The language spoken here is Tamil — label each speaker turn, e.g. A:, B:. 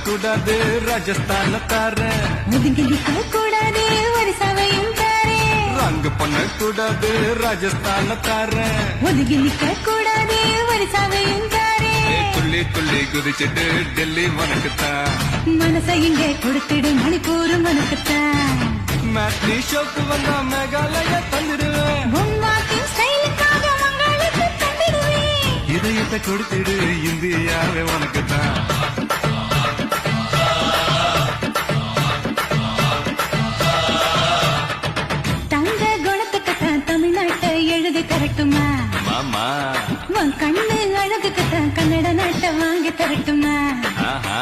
A: கூடாது ராஜஸ்தான தார
B: ஒதுங்கி நிக்க கூடாது ஒரு சவையும் தாரே
A: ரங்க பண்ண கூடாது ராஜஸ்தான தார
B: ஒதுங்கி நிக்க கூடாது ஒரு சவையும் தாரே
A: துள்ளி துள்ளி குதிச்சிட்டு டெல்லி உனக்குத்தான்
B: மனசை இங்கே கொடுத்துடு மணிப்பூர் உனக்குத்தான்
A: மேட்னி ஷோக்கு வந்தா மேகாலய தந்துடுவேன்
B: பொம்மாத்தின் ஸ்டைலுக்காக உங்களுக்கு தந்துடுவேன்
A: இதயத்தை கொடுத்துடு இந்தியாவே உனக்குத்தான்
B: தங்க குணத்துக்குத்தான் தமிழ்நாட்டை எழுதி தரட்டுமா
A: மாமா
B: உன் கண்ணு அழகுக்குத்தான் கன்னட நாட்டை வாங்கி தரட்டுமா
A: ஆஹா